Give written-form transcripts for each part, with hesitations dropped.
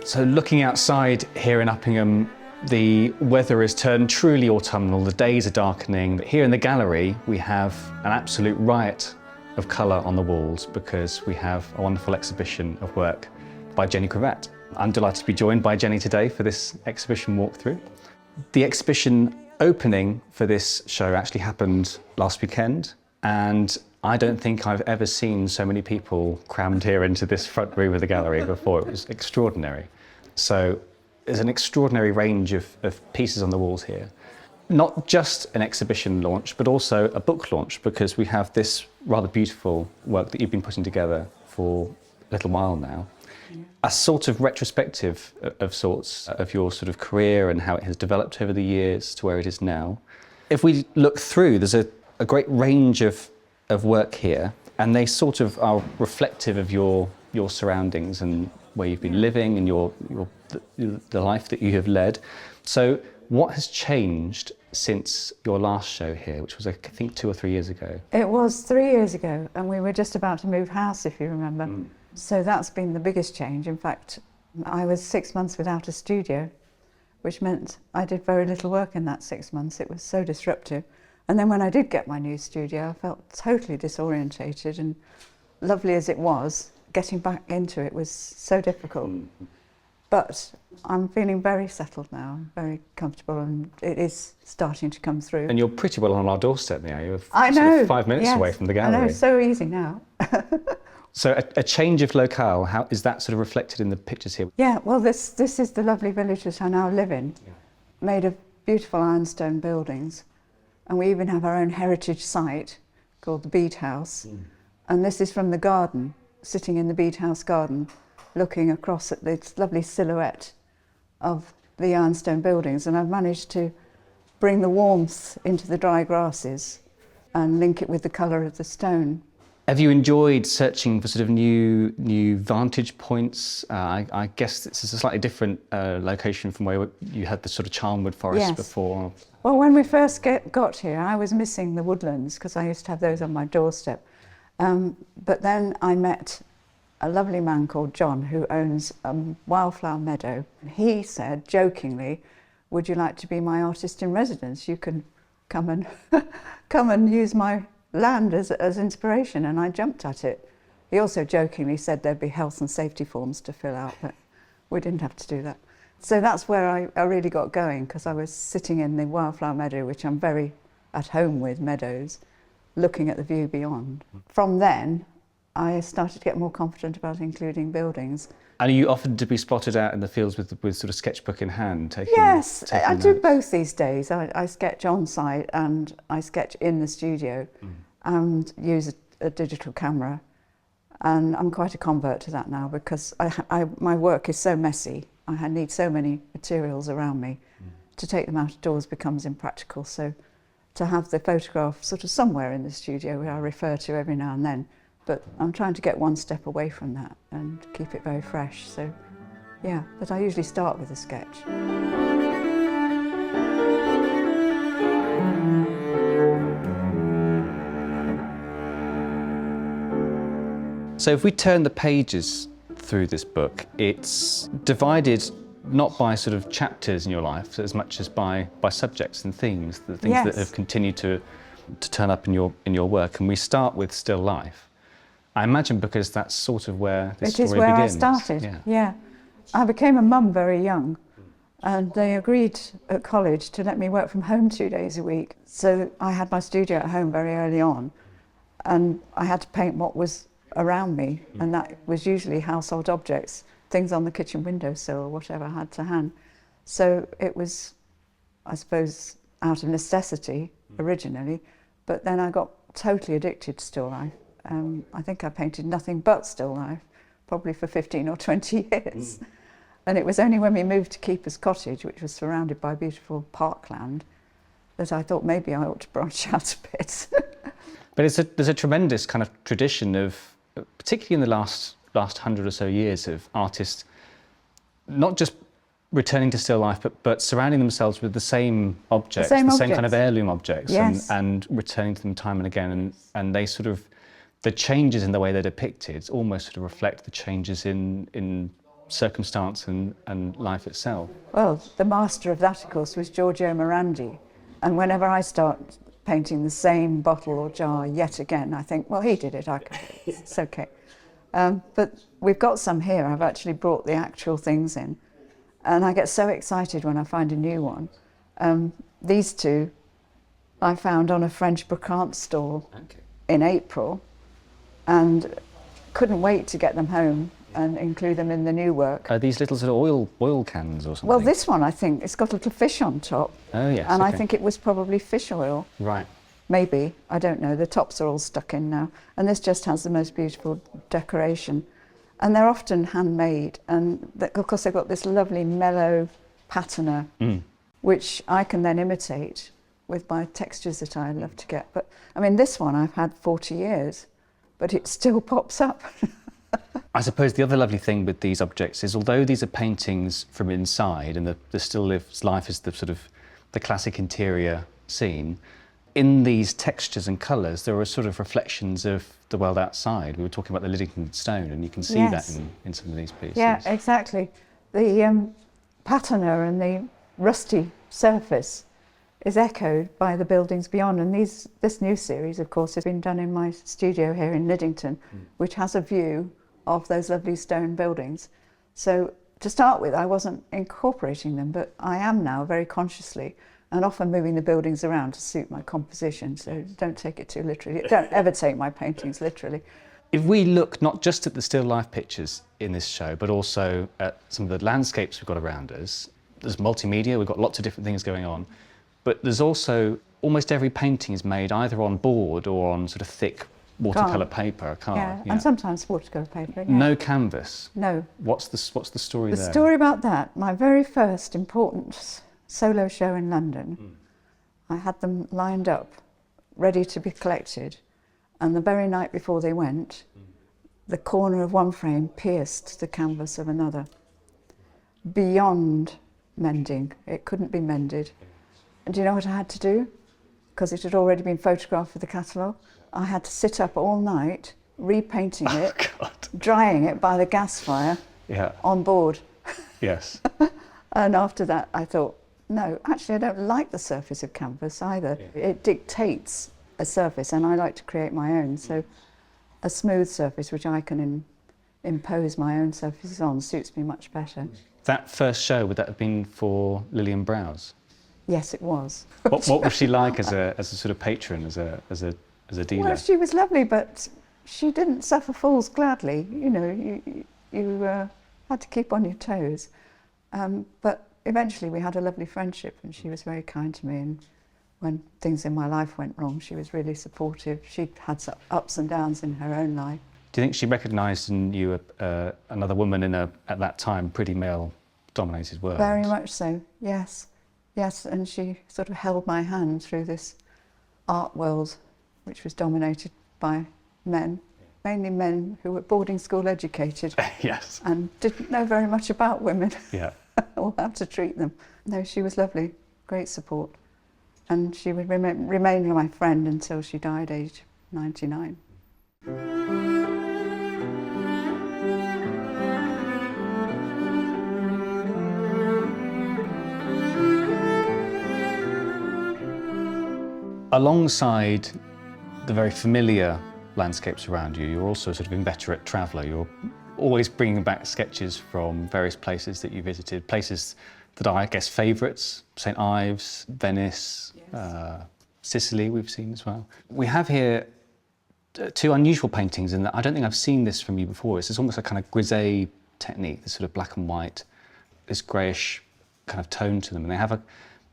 So looking outside here in Uppingham, the weather has turned truly autumnal, the days are darkening. But here in the gallery, we have an absolute riot of colour on the walls because we have a wonderful exhibition of work by Jenny Grevatte. I'm delighted to be joined by Jenny today for this exhibition walkthrough. The exhibition opening for this show actually happened last weekend, and I don't think I've ever seen so many people crammed here into this front room of the gallery before. It was extraordinary. So there's an extraordinary range of pieces on the walls here. Not just an exhibition launch, but also a book launch, because we have this rather beautiful work that you've been putting together for a little while now. A sort of retrospective of sorts of your sort of career and how it has developed over the years to where it is now. If we look through, there's a great range of work here, and they sort of are reflective of your surroundings and where you've been living and the life that you have led. So what has changed since your last show here, which was I think 2 or 3 years ago? It was 3 years ago, and we were just about to move house, if you remember. So that's been the biggest change. In fact, I was 6 months without a studio, which meant I did very little work in that 6 months. It was so disruptive. And then when I did get my new studio, I felt totally disorientated, and lovely as it was, getting back into it was so difficult. But I'm feeling very settled now, very comfortable, and it is starting to come through. And you're pretty well on our doorstep now. You're I know, sort of 5 minutes yes. away from the gallery. I know, so easy now. So a change of locale, how is that sort of reflected in the pictures here? Yeah, well, this is the lovely village that I now live in, made of beautiful ironstone buildings. And we even have our own heritage site called the Bead House. And this is from the garden, sitting in the Bead House garden, looking across at this lovely silhouette of the ironstone buildings. And I've managed to bring the warmth into the dry grasses and link it with the colour of the stone. Have you enjoyed searching for sort of new vantage points? I guess this is a slightly different location from where you had the sort of Charnwood Forest before. Well, when we first got here, I was missing the woodlands because I used to have those on my doorstep. But then I met a lovely man called John who owns a wildflower meadow. He said, jokingly, "Would you like to be my artist in residence? You can come and use my land as inspiration." And I jumped at it. He also jokingly said there'd be health and safety forms to fill out, but we didn't have to do that. So that's where I really got going, because I was sitting in the wildflower meadow, which I'm very at home with meadows, looking at the view beyond. From then, I started to get more confident about including buildings. And are you often to be spotted out in the fields with sort of sketchbook in hand? Taking I do notes? both these days. I sketch on site and I sketch in the studio and use a digital camera. And I'm quite a convert to that now, because my work is so messy. I need so many materials around me. To take them out of doors becomes impractical. So to have the photograph sort of somewhere in the studio, where I refer to every now and then, but I'm trying to get one step away from that and keep it very fresh. So yeah, but I usually start with a sketch. So if we turn the pages through this book, it's divided not by sort of chapters in your life as much as by subjects and themes, the things that have continued to turn up in your work. And we start with still life. I imagine because that's sort of where this story begins. It is where I started, yeah. I became a mum very young, and they agreed at college to let me work from home 2 days a week. So I had my studio at home very early on, and I had to paint what was around me, and that was usually household objects, things on the kitchen windowsill or whatever I had to hand. So it was, I suppose, out of necessity originally, but then I got totally addicted to still life. I think I painted nothing but still life, probably for 15 or 20 years. And it was only when we moved to Keeper's Cottage, which was surrounded by beautiful parkland, that I thought maybe I ought to branch out a bit. But there's a tremendous kind of tradition of, particularly in the last 100 or so years, of artists not just returning to still life, but surrounding themselves with the same objects, the same kind of heirloom objects, and returning to them time and again. And they sort of, the changes in the way they're depicted almost sort of reflect the changes in circumstance and life itself. Well, the master of that, of course, was Giorgio Morandi. And whenever I start painting the same bottle or jar yet again, I think, well, he did it, I can do it. It's okay. But we've got some here. I've actually brought the actual things in. And I get so excited when I find a new one. These two I found on a French brocante stall in April, and couldn't wait to get them home and include them in the new work. Are these little sort of oil cans or something? Well, this one, I think, it's got a little fish on top. Oh, yes. And okay. I think it was probably fish oil. Right. Maybe, I don't know. The tops are all stuck in now. And this just has the most beautiful decoration. And they're often handmade. And of course, they've got this lovely mellow patina, which I can then imitate with my textures that I love to get. But I mean, this one I've had 40 years, but it still pops up. I suppose the other lovely thing with these objects is, although these are paintings from inside and the still lives life is the sort of the classic interior scene, in these textures and colours there are sort of reflections of the world outside. We were talking about the Lyddington stone, and you can see that in some of these pieces. Yeah, exactly. The patina and the rusty surface is echoed by the buildings beyond. And this new series, of course, has been done in my studio here in Lyddington, which has a view of those lovely stone buildings. So to start with, I wasn't incorporating them, but I am now very consciously, and often moving the buildings around to suit my composition. So don't take it too literally. Don't ever take my paintings literally. If we look not just at the still life pictures in this show, but also at some of the landscapes we've got around us, there's multimedia, we've got lots of different things going on, but there's also almost every painting is made either on board or on sort of thick watercolour paper, a card. Yeah, and sometimes watercolour paper. Yeah. No canvas. No. What's the story there? The story about that, my very first important solo show in London, I had them lined up, ready to be collected, and the very night before they went, the corner of one frame pierced the canvas of another. Beyond mending. It couldn't be mended. And do you know what I had to do? Because it had already been photographed for the catalogue. I had to sit up all night, repainting it, drying it by the gas fire on board. Yes. And after that, I thought, no, actually, I don't like the surface of canvas either. Yeah. It dictates a surface, and I like to create my own. So a smooth surface, which I can impose my own surfaces on, suits me much better. That first show, would that have been for Lillian Browse? Yes, it was. What was she like as a sort of patron, as a dealer? Well, she was lovely, but she didn't suffer fools gladly. You know, you had to keep on your toes. But eventually we had a lovely friendship, and she was very kind to me. And when things in my life went wrong, she was really supportive. She had some ups and downs in her own life. Do you think she recognised in you another woman in at that time, pretty male-dominated world? Very much so, yes. Yes, and she sort of held my hand through this art world, which was dominated by men, mainly men who were boarding school educated. Yes. And didn't know very much about women. Yeah. Or how to treat them. No, she was lovely, great support. And she would remain my friend until she died, aged 99. Alongside the very familiar landscapes around you, you're also sort of inveterate traveller. You're always bringing back sketches from various places that you visited, places that are, I guess, favourites, St Ives, Venice, yes. Sicily we've seen as well. We have here two unusual paintings, and I don't think I've seen this from you before. It's almost a kind of grisaille technique, this sort of black and white, this greyish kind of tone to them, and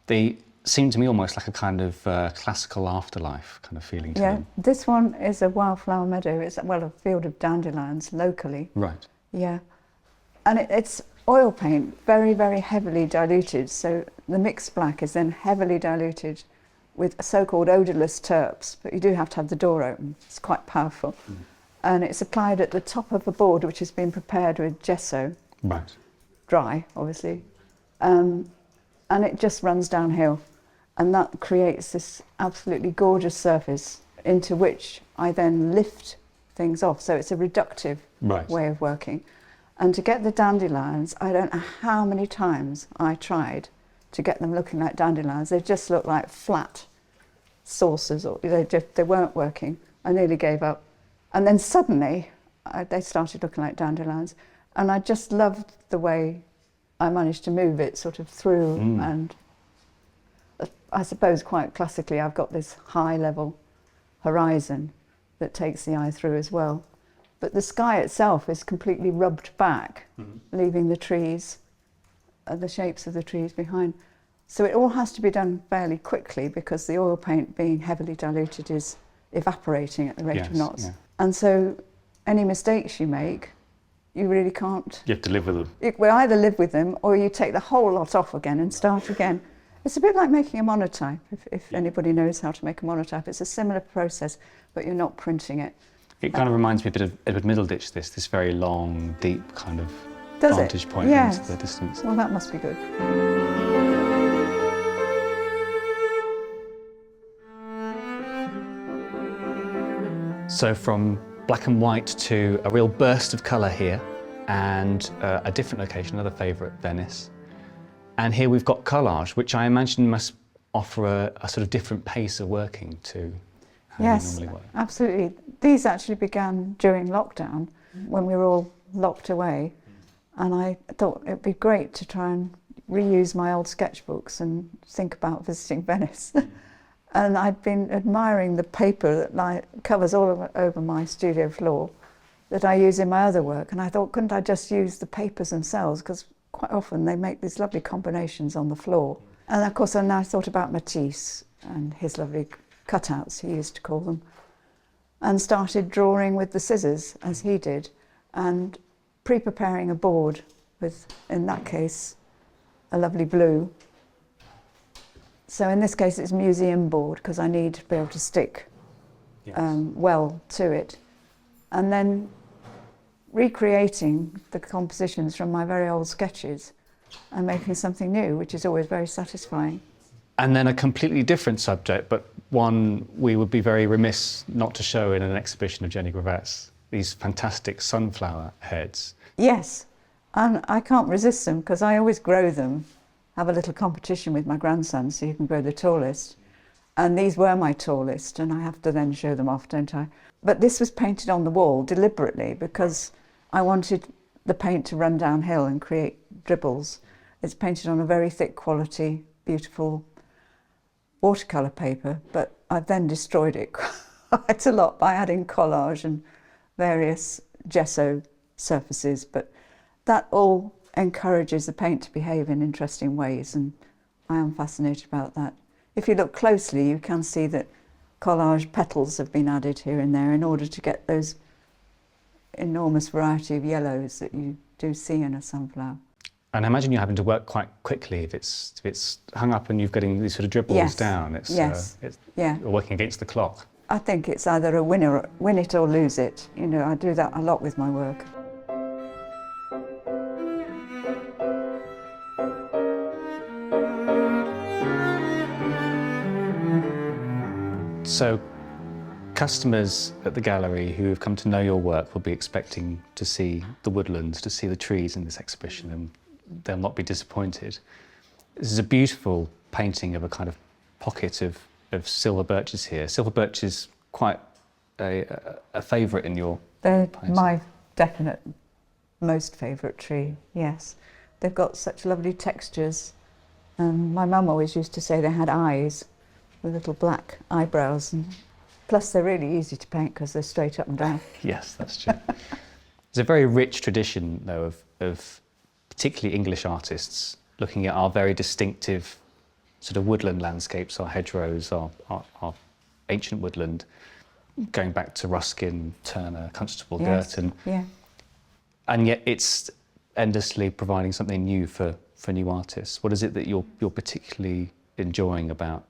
they seem to me almost like a kind of classical afterlife kind of feeling to them. Yeah, this one is a wildflower meadow. It's, well, a field of dandelions locally. Right. Yeah. And it's oil paint, very, very heavily diluted. So the mixed black is then heavily diluted with so-called odourless terps, but you do have to have the door open. It's quite powerful. And it's applied at the top of a board which has been prepared with gesso. Right. Dry, obviously. And it just runs downhill. And that creates this absolutely gorgeous surface into which I then lift things off. So it's a reductive way of working. And to get the dandelions, I don't know how many times I tried to get them looking like dandelions. They just look like flat saucers, or they weren't working. I nearly gave up. And then suddenly they started looking like dandelions. And I just loved the way I managed to move it sort of through. And I suppose quite classically, I've got this high level horizon that takes the eye through as well. But the sky itself is completely rubbed back, leaving the trees, the shapes of the trees behind. So it all has to be done fairly quickly because the oil paint, being heavily diluted, is evaporating at the rate of knots. Yeah. And so any mistakes you make, you really can't. You have to live with them. You will either live with them or you take the whole lot off again and start again. It's a bit like making a monotype, if anybody knows how to make a monotype. It's a similar process, but you're not printing it. It kind of reminds me a bit of Edward Middleditch, this very long, deep kind of Does vantage it? point Yes. into the distance. Well, that must be good. So from black and white to a real burst of colour here, and a different location, another favourite, Venice. And here we've got collage, which I imagine must offer a sort of different pace of working to how you normally work. Absolutely. These actually began during lockdown when we were all locked away, and I thought it'd be great to try and reuse my old sketchbooks and think about visiting Venice. And I'd been admiring the paper that covers all over my studio floor that I use in my other work, and I thought, couldn't I just use the papers themselves, because quite often they make these lovely combinations on the floor. And of course I now thought about Matisse and his lovely cutouts, he used to call them, and started drawing with the scissors as he did, and pre-preparing a board with, in that case, a lovely blue. So in this case it's museum board, because I need to be able to stick well to it. And then recreating the compositions from my very old sketches and making something new, which is always very satisfying. And then a completely different subject, but one we would be very remiss not to show in an exhibition of Jenny Grevatte's, these fantastic sunflower heads. Yes, and I can't resist them because I always grow them, have a little competition with my grandson so you can grow the tallest. And these were my tallest, and I have to then show them off, don't I? But this was painted on the wall deliberately because I wanted the paint to run downhill and create dribbles. It's painted on a very thick quality, beautiful watercolour paper, but I've then destroyed it quite a lot by adding collage and various gesso surfaces, but that all encourages the paint to behave in interesting ways, and I am fascinated about that. If you look closely, you can see that collage petals have been added here and there in order to get those enormous variety of yellows that you do see in a sunflower. And I imagine you're having to work quite quickly if it's hung up and you're getting these sort of dribbles down. You're working against the clock. I think it's either a win it or lose it. You know, I do that a lot with my work. So customers at the gallery who have come to know your work will be expecting to see the woodlands, to see the trees in this exhibition, and they'll not be disappointed. This is a beautiful painting of a kind of pocket of silver birches here. Silver birch is quite a favourite in your They're painting. my definite most favourite tree, yes. They've got such lovely textures. My mum always used to say they had eyes with little black eyebrows, and plus they're really easy to paint because they're straight up and down. Yes, that's true. There's a very rich tradition, though, of particularly English artists looking at our very distinctive sort of woodland landscapes, our hedgerows, our ancient woodland, going back to Ruskin, Turner, Constable, Girton. Yeah. And yet it's endlessly providing something new for new artists. What is it that you're particularly enjoying about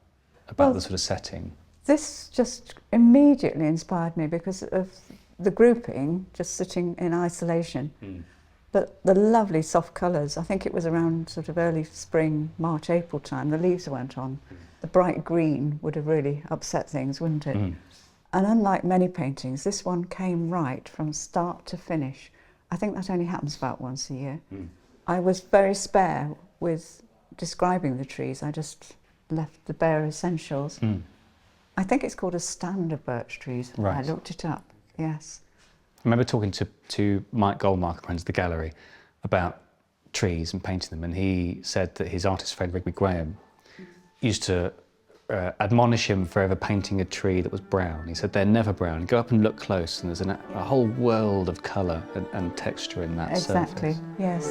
the sort of setting? This just immediately inspired me because of the grouping, just sitting in isolation. But the lovely soft colours, I think it was around sort of early spring, March, April time, the leaves went on. The bright green would have really upset things, wouldn't it? And unlike many paintings, this one came right from start to finish. I think that only happens about once a year. I was very spare with describing the trees. I just left the bare essentials. I think it's called a stand of birch trees. Right. I looked it up, yes. I remember talking to Mike Goldmark, who runs the gallery, about trees and painting them, and he said that his artist friend Rigby Graham used to admonish him for ever painting a tree that was brown. He said they're never brown. Go up and look close, and there's a whole world of colour and texture in that Exactly, surface. yes.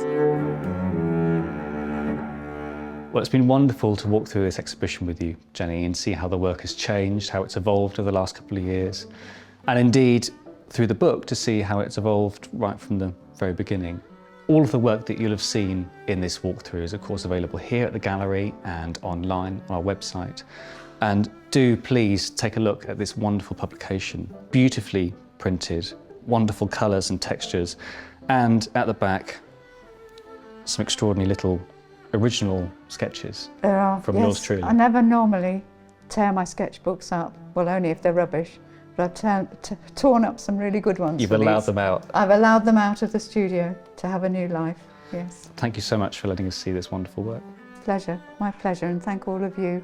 Well, it's been wonderful to walk through this exhibition with you, Jenny, and see how the work has changed, how it's evolved over the last couple of years, and indeed through the book to see how it's evolved right from the very beginning. All of the work that you'll have seen in this walkthrough is of course available here at the gallery and online on our website. And do please take a look at this wonderful publication, beautifully printed, wonderful colours and textures, and at the back, some extraordinary little original sketches There are, from yes. yours truly. I never normally tear my sketchbooks up, well, only if they're rubbish, but I've torn up some really good ones. You've allowed them out. I've allowed them out of the studio to have a new life, yes. Thank you so much for letting us see this wonderful work. Pleasure, my pleasure, and thank all of you.